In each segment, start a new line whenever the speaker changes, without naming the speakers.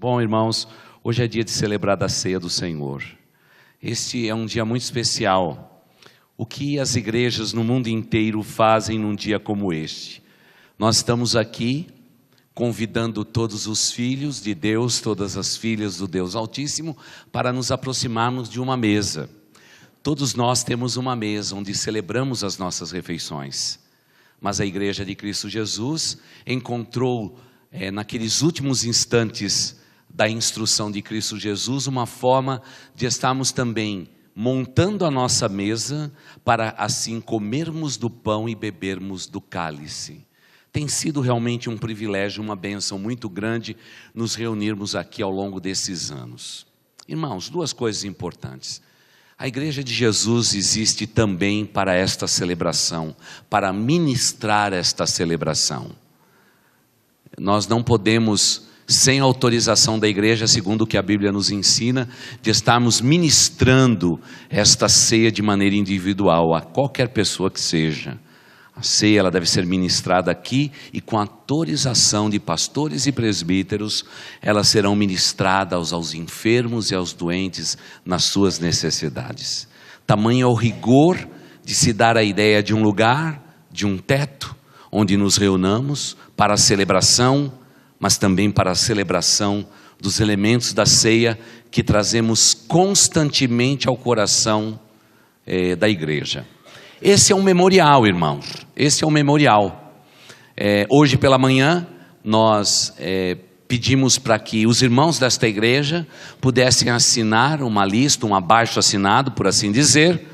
Bom, irmãos, hoje é dia de celebrar da ceia do Senhor. Este é um dia muito especial. O que as igrejas no mundo inteiro fazem num dia como este? Nós estamos aqui convidando todos os filhos de Deus, todas as filhas do Deus Altíssimo, para nos aproximarmos de uma mesa. Todos nós temos uma mesa onde celebramos as nossas refeições. Mas a Igreja de Cristo Jesus encontrou, naqueles últimos instantes da instrução de Cristo Jesus, uma forma de estarmos também montando a nossa mesa para assim comermos do pão e bebermos do cálice. Tem sido realmente um privilégio, uma bênção muito grande nos reunirmos aqui ao longo desses anos. Irmãos, duas coisas importantes. A Igreja de Jesus existe também para esta celebração, para ministrar esta celebração. Nós não podemos, sem autorização da igreja, segundo o que a Bíblia nos ensina, de estarmos ministrando esta ceia de maneira individual, a qualquer pessoa que seja. A ceia ela deve ser ministrada aqui e com autorização de pastores e presbíteros, elas serão ministradas aos enfermos e aos doentes nas suas necessidades. Tamanho é o rigor de se dar a ideia de um lugar, de um teto, onde nos reunamos para a celebração, mas também para a celebração dos elementos da ceia que trazemos constantemente ao coração da igreja. Esse é um memorial, irmãos, esse é um memorial. Hoje pela manhã nós pedimos para que os irmãos desta igreja pudessem assinar uma lista, um abaixo assinado, por assim dizer,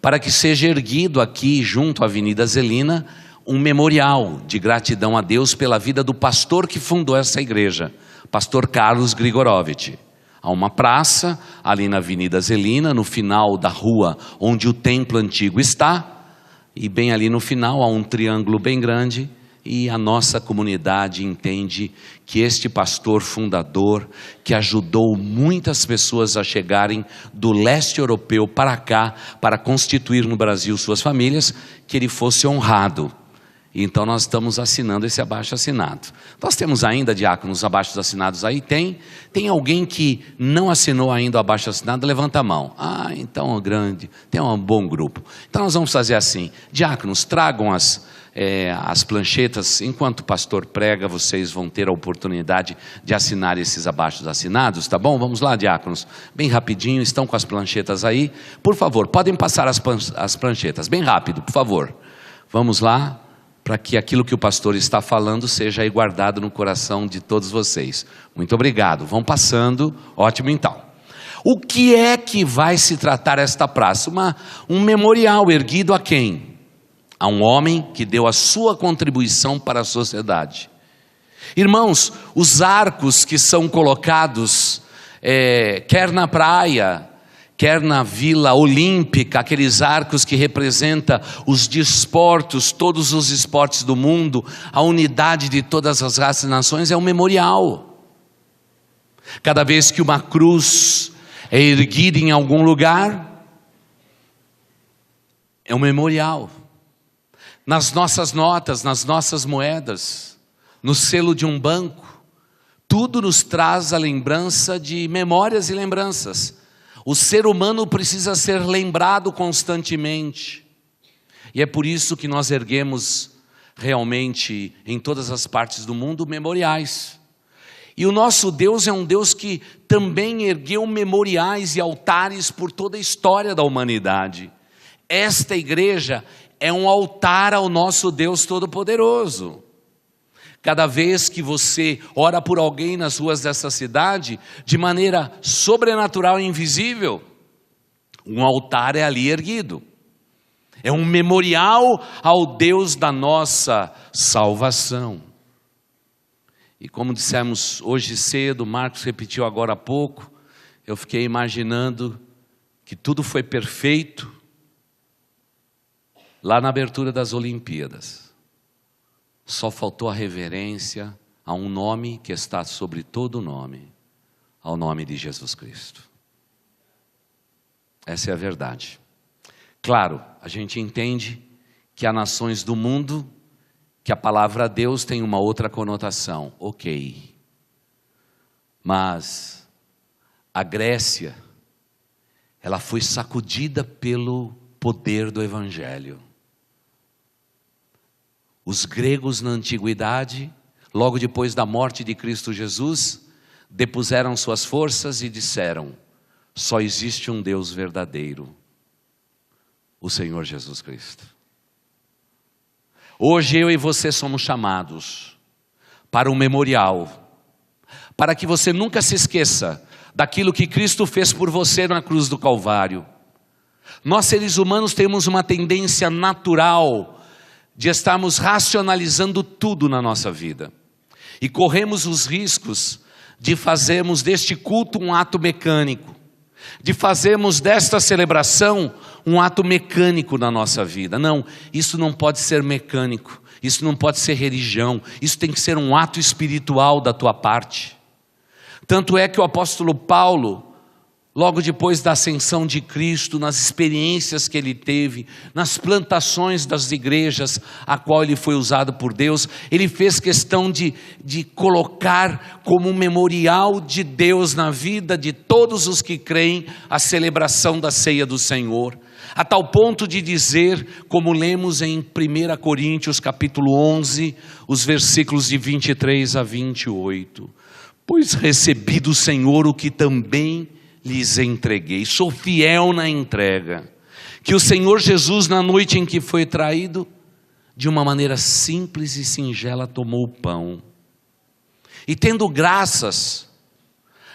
para que seja erguido aqui junto à Avenida Zelina um memorial de gratidão a Deus pela vida do pastor que fundou essa igreja, pastor Carlos Grigorovitch. Há uma praça ali na Avenida Zelina, no final da rua onde o templo antigo está, e bem ali no final há um triângulo bem grande, e a nossa comunidade entende que este pastor fundador, que ajudou muitas pessoas a chegarem do leste europeu para cá, para constituir no Brasil suas famílias, que ele fosse honrado. Então nós estamos assinando esse abaixo assinado. Nós temos ainda, diáconos, abaixos assinados aí? Tem alguém que não assinou ainda o abaixo assinado? Levanta a mão. Então é grande, tem um bom grupo. Então nós vamos fazer assim, diáconos, tragam as planchetas. Enquanto o pastor prega, vocês vão ter a oportunidade de assinar esses abaixos assinados, tá bom? Vamos lá, diáconos, bem rapidinho, estão com as planchetas aí? Por favor, podem passar as planchetas, bem rápido, por favor. Vamos lá, para que aquilo que o pastor está falando seja aí guardado no coração de todos vocês. Muito obrigado, vão passando, ótimo então. O que é que vai se tratar esta praça? Um memorial erguido a quem? A um homem que deu a sua contribuição para a sociedade. Irmãos, os arcos que são colocados, quer na praia, quer na Vila Olímpica, aqueles arcos que representam os desportos, todos os esportes do mundo, a unidade de todas as raças e nações, é um memorial. Cada vez que uma cruz é erguida em algum lugar, é um memorial. Nas nossas notas, nas nossas moedas, no selo de um banco, tudo nos traz a lembrança de memórias e lembranças. O ser humano precisa ser lembrado constantemente. E é por isso que nós erguemos realmente em todas as partes do mundo memoriais. E o nosso Deus é um Deus que também ergueu memoriais e altares por toda a história da humanidade. Esta igreja é um altar ao nosso Deus Todo-Poderoso. Cada vez que você ora por alguém nas ruas dessa cidade, de maneira sobrenatural e invisível, um altar é ali erguido. É um memorial ao Deus da nossa salvação. E como dissemos hoje cedo, Marcos repetiu agora há pouco, eu fiquei imaginando que tudo foi perfeito lá na abertura das Olimpíadas. Só faltou a reverência a um nome que está sobre todo nome, ao nome de Jesus Cristo. Essa é a verdade. Claro, a gente entende que há nações do mundo que a palavra Deus tem uma outra conotação. Ok. Mas a Grécia, ela foi sacudida pelo poder do Evangelho. Os gregos na antiguidade, logo depois da morte de Cristo Jesus, depuseram suas forças e disseram: só existe um Deus verdadeiro, o Senhor Jesus Cristo. Hoje eu e você somos chamados para um memorial, para que você nunca se esqueça daquilo que Cristo fez por você na cruz do Calvário. Nós seres humanos temos uma tendência natural de estarmos racionalizando tudo na nossa vida. E corremos os riscos de fazermos deste culto um ato mecânico, de fazermos desta celebração um ato mecânico na nossa vida. Não, isso não pode ser mecânico, isso não pode ser religião, isso tem que ser um ato espiritual da tua parte. Tanto é que o apóstolo Paulo, logo depois da ascensão de Cristo, nas experiências que ele teve, nas plantações das igrejas a qual ele foi usado por Deus, ele fez questão de colocar como um memorial de Deus na vida de todos os que creem a celebração da ceia do Senhor, a tal ponto de dizer, como lemos em 1 Coríntios capítulo 11, os versículos de 23 a 28, pois recebi do Senhor o que também lhes entreguei, sou fiel na entrega, que o Senhor Jesus, na noite em que foi traído, de uma maneira simples e singela tomou o pão, e tendo graças,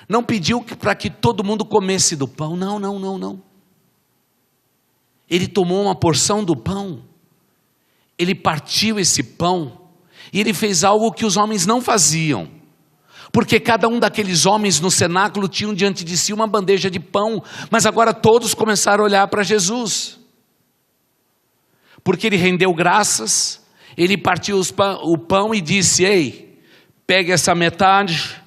não pediu para que todo mundo comesse do pão, não, ele tomou uma porção do pão, ele partiu esse pão, e ele fez algo que os homens não faziam, porque cada um daqueles homens no cenáculo tinham diante de si uma bandeja de pão, mas agora todos começaram a olhar para Jesus, porque ele rendeu graças, ele partiu o pão e disse: ei, pegue essa metade,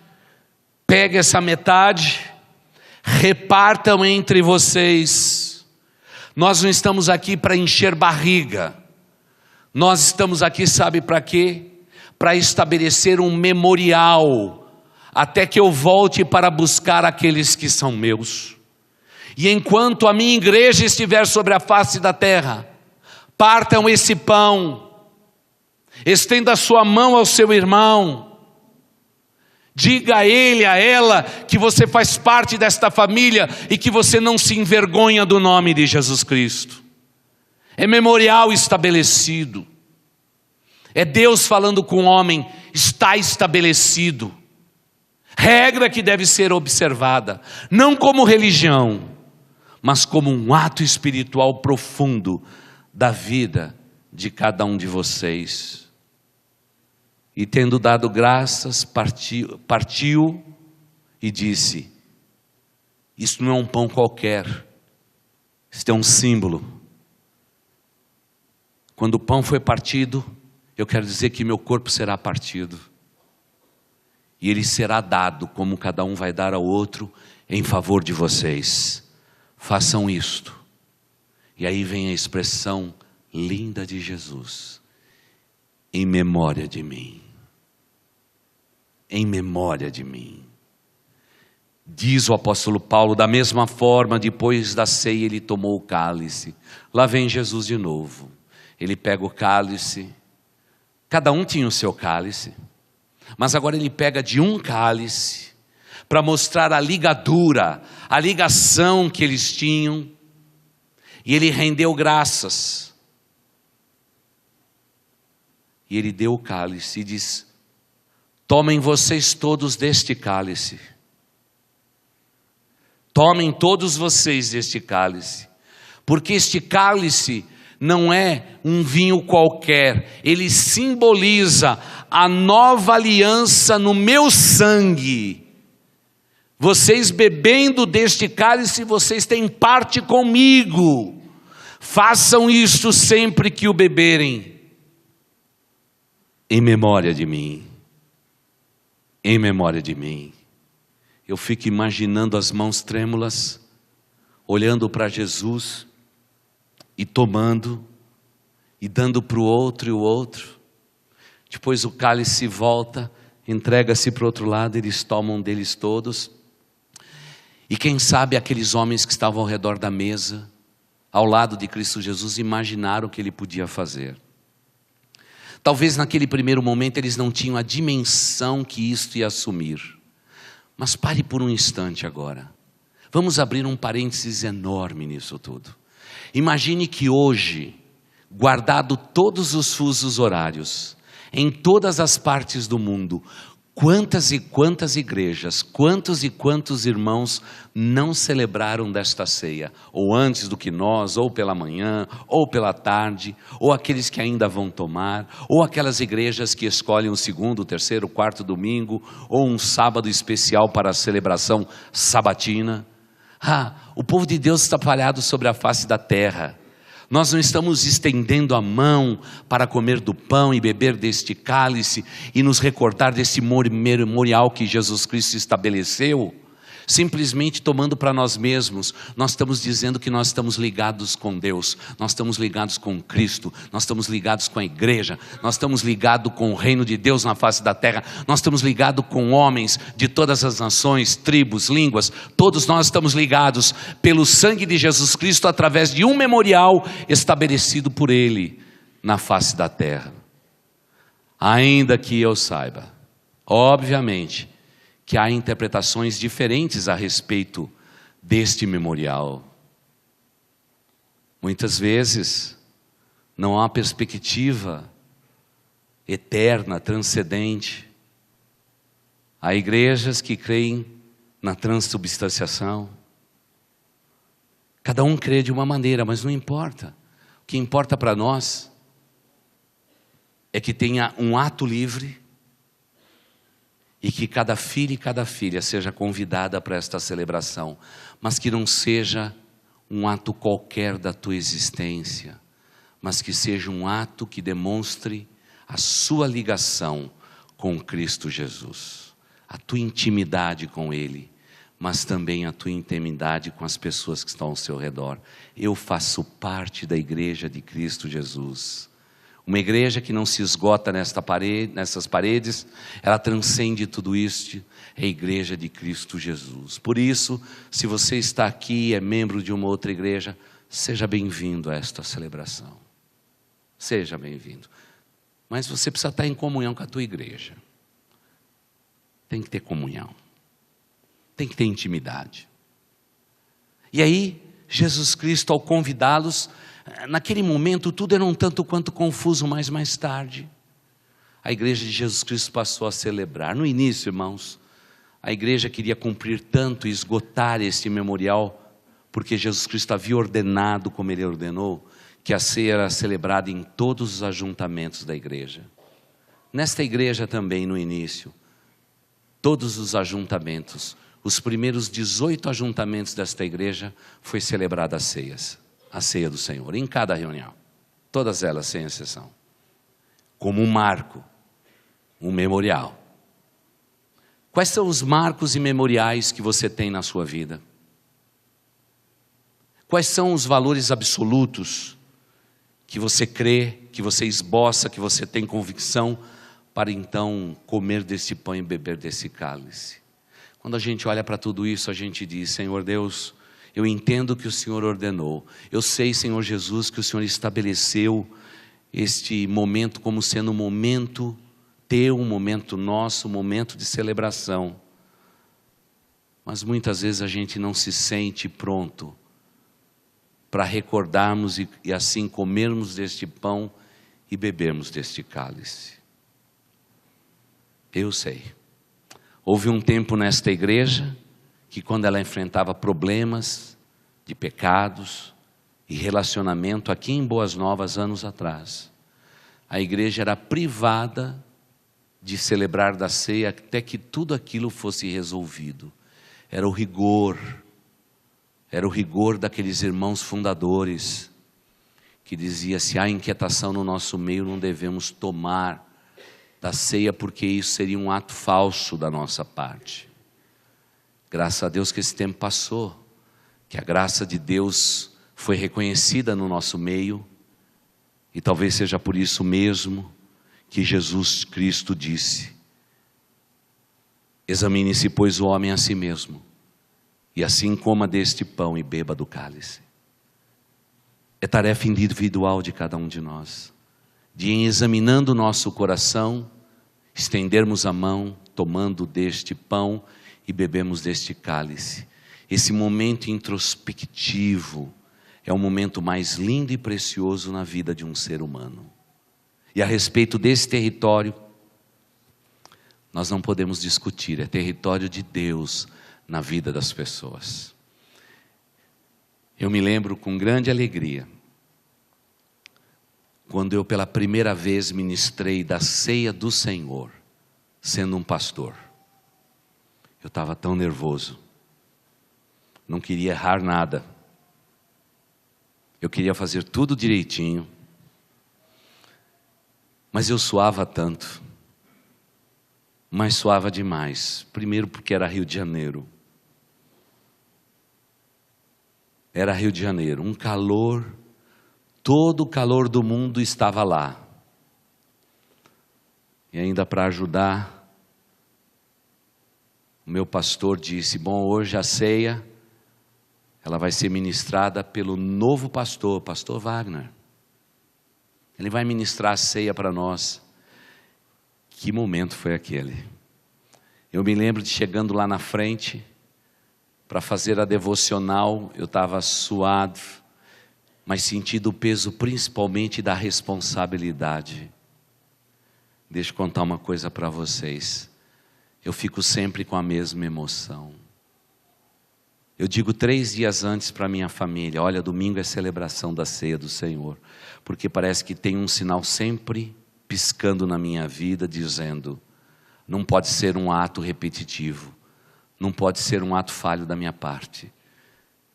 repartam entre vocês, nós não estamos aqui para encher barriga, nós estamos aqui, sabe para quê? Para estabelecer um memorial, até que eu volte para buscar aqueles que são meus. E enquanto a minha igreja estiver sobre a face da terra, partam esse pão, estenda a sua mão ao seu irmão, diga a ele, a ela, que você faz parte desta família e que você não se envergonha do nome de Jesus Cristo. É memorial estabelecido, é Deus falando com o homem, está estabelecido. Regra que deve ser observada, não como religião, mas como um ato espiritual profundo da vida de cada um de vocês. E tendo dado graças, partiu e disse: isso não é um pão qualquer, isso é um símbolo. Quando o pão foi partido, eu quero dizer que meu corpo será partido. E ele será dado, como cada um vai dar ao outro, em favor de vocês. Façam isto. E aí vem a expressão linda de Jesus: em memória de mim. Em memória de mim. Diz o apóstolo Paulo, da mesma forma, depois da ceia ele tomou o cálice. Lá vem Jesus de novo. Ele pega o cálice. Cada um tinha o seu cálice. Mas agora ele pega de um cálice para mostrar a ligadura, a ligação que eles tinham. E ele rendeu graças. E ele deu o cálice e diz: tomem vocês todos deste cálice. Tomem todos vocês deste cálice. Porque este cálice não é um vinho qualquer, ele simboliza a nova aliança no meu sangue. Vocês bebendo deste cálice, vocês têm parte comigo. Façam isto sempre que o beberem, em memória de mim. Em memória de mim. Eu fico imaginando as mãos trêmulas, olhando para Jesus, e tomando, e dando para o outro e o outro. Depois o cálice volta, entrega-se para o outro lado, eles tomam deles todos. E quem sabe aqueles homens que estavam ao redor da mesa, ao lado de Cristo Jesus, imaginaram o que ele podia fazer. Talvez naquele primeiro momento eles não tinham a dimensão que isto ia assumir. Mas pare por um instante agora. Vamos abrir um parênteses enorme nisso tudo. Imagine que hoje, guardado todos os fusos horários, em todas as partes do mundo, quantas e quantas igrejas, quantos e quantos irmãos não celebraram desta ceia, ou antes do que nós, ou pela manhã, ou pela tarde, ou aqueles que ainda vão tomar, ou aquelas igrejas que escolhem o segundo, o terceiro, o quarto domingo, ou um sábado especial para a celebração sabatina. O povo de Deus está espalhado sobre a face da terra. Nós não estamos estendendo a mão para comer do pão e beber deste cálice e nos recordar desse memorial que Jesus Cristo estabeleceu, simplesmente tomando para nós mesmos. Nós estamos dizendo que nós estamos ligados com Deus, nós estamos ligados com Cristo, nós estamos ligados com a igreja, nós estamos ligados com o reino de Deus na face da terra, nós estamos ligados com homens de todas as nações, tribos, línguas, todos nós estamos ligados pelo sangue de Jesus Cristo através de um memorial estabelecido por Ele na face da terra. Ainda que eu saiba, obviamente, que há interpretações diferentes a respeito deste memorial. Muitas vezes não há perspectiva eterna, transcendente. Há igrejas que creem na transubstanciação. Cada um crê de uma maneira, mas não importa. O que importa para nós é que tenha um ato livre e que cada filho e cada filha seja convidada para esta celebração, mas que não seja um ato qualquer da tua existência, mas que seja um ato que demonstre a sua ligação com Cristo Jesus, a tua intimidade com Ele, mas também a tua intimidade com as pessoas que estão ao seu redor. Eu faço parte da igreja de Cristo Jesus. Uma igreja que não se esgota nessas paredes, ela transcende tudo isso, é a igreja de Cristo Jesus. Por isso, se você está aqui e é membro de uma outra igreja, seja bem-vindo a esta celebração. Seja bem-vindo. Mas você precisa estar em comunhão com a tua igreja. Tem que ter comunhão. Tem que ter intimidade. E aí, Jesus Cristo, ao convidá-los, naquele momento tudo era um tanto quanto confuso, mas mais tarde a igreja de Jesus Cristo passou a celebrar. No início, irmãos, a igreja queria cumprir tanto e esgotar este memorial, porque Jesus Cristo havia ordenado, como Ele ordenou, que a ceia era celebrada em todos os ajuntamentos da igreja. Nesta igreja também, no início, todos os ajuntamentos, os primeiros 18 ajuntamentos desta igreja, foi celebrada a ceia do Senhor, em cada reunião, todas elas sem exceção, como um marco, um memorial. Quais são os marcos e memoriais que você tem na sua vida? Quais são os valores absolutos que você crê, que você esboça, que você tem convicção para então comer desse pão e beber desse cálice? Quando a gente olha para tudo isso, a gente diz: Senhor Deus, eu entendo que o Senhor ordenou. Eu sei, Senhor Jesus, que o Senhor estabeleceu este momento como sendo um momento teu, um momento nosso, um momento de celebração. Mas muitas vezes a gente não se sente pronto para recordarmos e assim comermos deste pão e bebermos deste cálice. Eu sei. Houve um tempo nesta igreja que, quando ela enfrentava problemas de pecados e relacionamento, aqui em Boas Novas, anos atrás, a igreja era privada de celebrar da ceia até que tudo aquilo fosse resolvido. Era o rigor daqueles irmãos fundadores, que dizia: se há inquietação no nosso meio, não devemos tomar da ceia, porque isso seria um ato falso da nossa parte. Graças a Deus que esse tempo passou, que a graça de Deus foi reconhecida no nosso meio, e talvez seja por isso mesmo que Jesus Cristo disse: Examine-se, pois, o homem a si mesmo, e assim coma deste pão e beba do cálice. É tarefa individual de cada um de nós, de em examinando o nosso coração, estendermos a mão, tomando deste pão e bebemos deste cálice. Esse momento introspectivo é o momento mais lindo e precioso na vida de um ser humano. E a respeito desse território, nós não podemos discutir, é território de Deus na vida das pessoas. Eu me lembro com grande alegria, quando eu pela primeira vez ministrei da ceia do Senhor, sendo um pastor. Eu estava tão nervoso, não queria errar nada, eu queria fazer tudo direitinho, mas eu suava tanto, mas suava demais. Primeiro porque era Rio de Janeiro, um calor, todo o calor do mundo estava lá, e ainda para ajudar, o meu pastor disse, bom, hoje a ceia, ela vai ser ministrada pelo novo pastor, pastor Wagner. Ele vai ministrar a ceia para nós. Que momento foi aquele? Eu me lembro de chegando lá na frente, para fazer a devocional, eu estava suado, mas sentindo o peso principalmente da responsabilidade. Deixa eu contar uma coisa para vocês. Eu fico sempre com a mesma emoção. Eu digo 3 dias antes para minha família, olha, domingo é celebração da ceia do Senhor, porque parece que tem um sinal sempre piscando na minha vida, dizendo, não pode ser um ato repetitivo, não pode ser um ato falho da minha parte,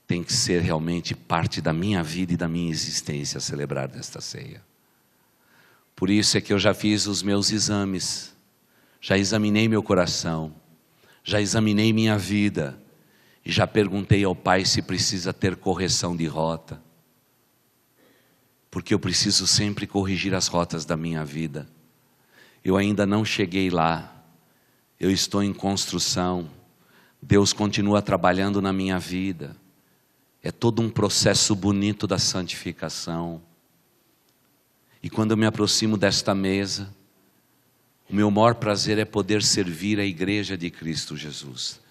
tem que ser realmente parte da minha vida e da minha existência celebrar desta ceia. Por isso é que eu já fiz os meus exames, já examinei meu coração, já examinei minha vida, e já perguntei ao Pai se precisa ter correção de rota, porque eu preciso sempre corrigir as rotas da minha vida. Eu ainda não cheguei lá, eu estou em construção, Deus continua trabalhando na minha vida, é todo um processo bonito da santificação. E quando eu me aproximo desta mesa, o meu maior prazer é poder servir a igreja de Cristo Jesus.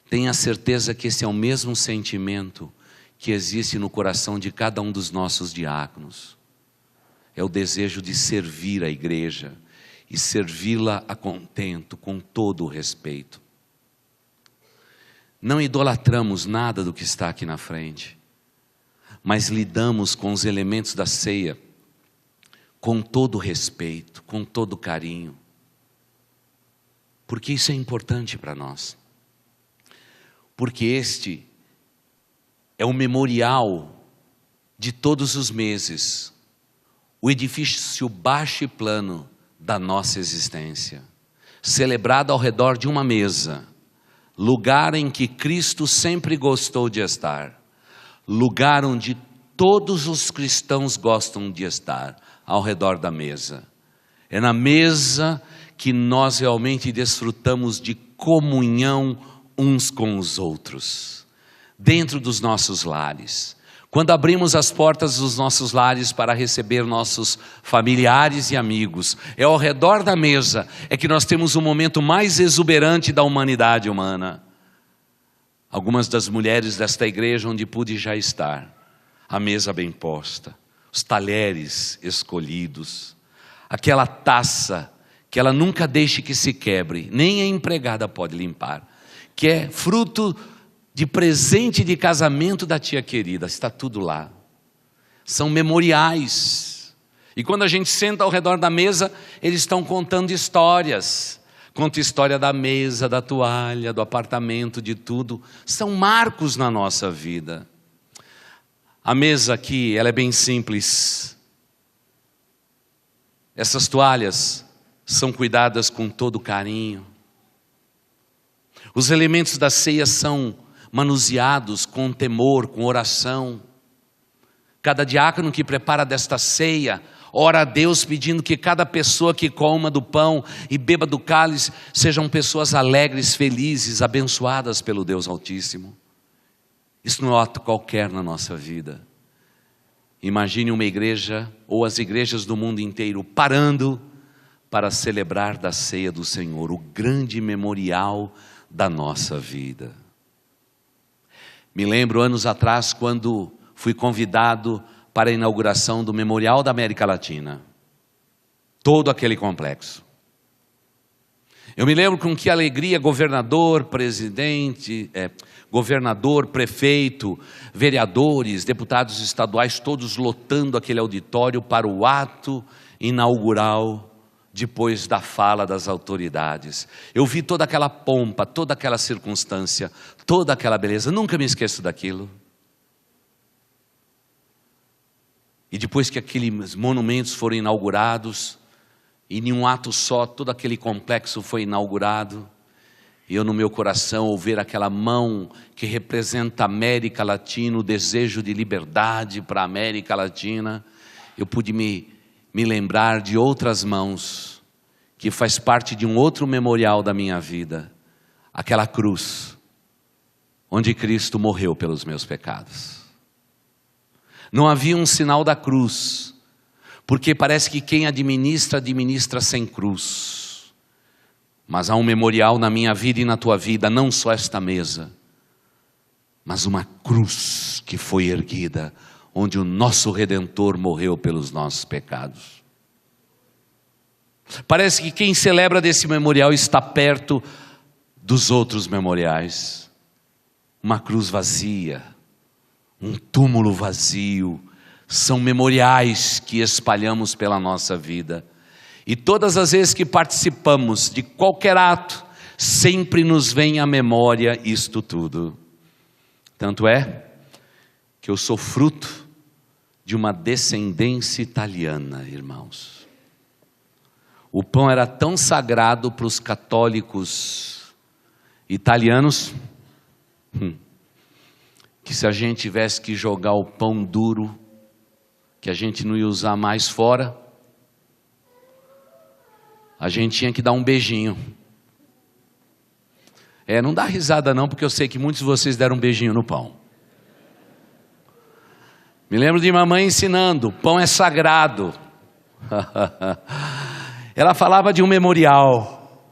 Tenha certeza que esse é o mesmo sentimento que existe no coração de cada um dos nossos diáconos. É o desejo de servir a igreja e servi-la a contento, com todo o respeito. Não idolatramos nada do que está aqui na frente, mas lidamos com os elementos da ceia com todo o respeito, com todo o carinho, porque isso é importante para nós. Porque este é o memorial de todos os meses, o edifício baixo e plano da nossa existência, celebrado ao redor de uma mesa, lugar em que Cristo sempre gostou de estar, lugar onde todos os cristãos gostam de estar, ao redor da mesa. É na mesa que nós realmente desfrutamos de comunhão uns com os outros, dentro dos nossos lares. Quando abrimos as portas dos nossos lares para receber nossos familiares e amigos, é ao redor da mesa é que nós temos o momento mais exuberante da humanidade humana. Algumas das mulheres desta igreja onde pude já estar, a mesa bem posta, os talheres escolhidos, aquela taça que ela nunca deixe que se quebre, nem a empregada pode limpar, que é fruto de presente de casamento da tia querida, está tudo lá. São memoriais. E quando a gente senta ao redor da mesa, eles estão contando histórias. Conta a história da mesa, da toalha, do apartamento, de tudo. São marcos na nossa vida. A mesa aqui, ela é bem simples. Essas toalhas são cuidadas com todo carinho. Os elementos da ceia são manuseados com temor, com oração. Cada diácono que prepara desta ceia, ora a Deus pedindo que cada pessoa que coma do pão e beba do cálice sejam pessoas alegres, felizes, abençoadas pelo Deus Altíssimo. Isso não é um ato qualquer na nossa vida. Imagine uma igreja ou as igrejas do mundo inteiro parando para celebrar da ceia do Senhor, o grande memorial da nossa vida. Me lembro anos atrás quando fui convidado para a inauguração do Memorial da América Latina. Todo aquele complexo. Eu me lembro com que alegria governador, prefeito, vereadores, deputados estaduais, todos lotando aquele auditório para o ato inaugural, depois da fala das autoridades. Eu vi toda aquela pompa, toda aquela circunstância, toda aquela beleza, nunca me esqueço daquilo. E depois que aqueles monumentos foram inaugurados, e em um ato só, todo aquele complexo foi inaugurado, e eu no meu coração, ao ver aquela mão que representa a América Latina, o desejo de liberdade para a América Latina, eu pude me lembrar de outras mãos, que faz parte de um outro memorial da minha vida, aquela cruz, onde Cristo morreu pelos meus pecados. Não havia um sinal da cruz, porque parece que quem administra, administra sem cruz. Mas há um memorial na minha vida e na tua vida, não só esta mesa, mas uma cruz que foi erguida, onde o nosso Redentor morreu pelos nossos pecados. Parece que quem celebra desse memorial está perto dos outros memoriais. Uma cruz vazia, um túmulo vazio, são memoriais que espalhamos pela nossa vida. E todas as vezes que participamos de qualquer ato, sempre nos vem à memória isto tudo. Tanto é que eu sou fruto de uma descendência italiana, irmãos. O pão era tão sagrado para os católicos italianos, que se a gente tivesse que jogar o pão duro, que a gente não ia usar mais fora, a gente tinha que dar um beijinho. Não dá risada não, porque eu sei que muitos de vocês deram um beijinho no pão. Me lembro de mamãe ensinando, pão é sagrado. Ela falava de um memorial.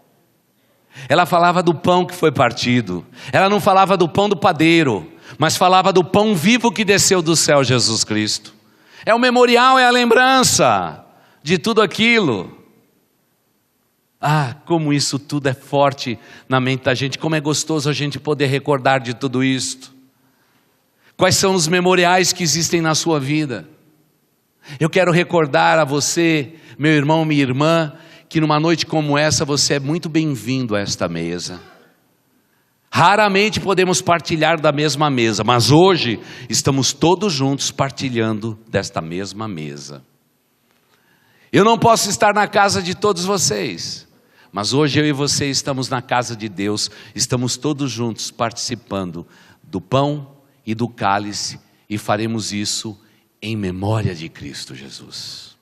Ela falava do pão que foi partido. Ela não falava do pão do padeiro, mas falava do pão vivo que desceu do céu, Jesus Cristo. É o memorial, é a lembrança de tudo aquilo. Ah, como isso tudo é forte na mente da gente, como é gostoso a gente poder recordar de tudo isto. Quais são os memoriais que existem na sua vida? Eu quero recordar a você, meu irmão, minha irmã, que numa noite como essa você é muito bem-vindo a esta mesa. Raramente podemos partilhar da mesma mesa, mas hoje estamos todos juntos partilhando desta mesma mesa. Eu não posso estar na casa de todos vocês, mas hoje eu e você estamos na casa de Deus, estamos todos juntos participando do pão e do cálice, e faremos isso em memória de Cristo Jesus.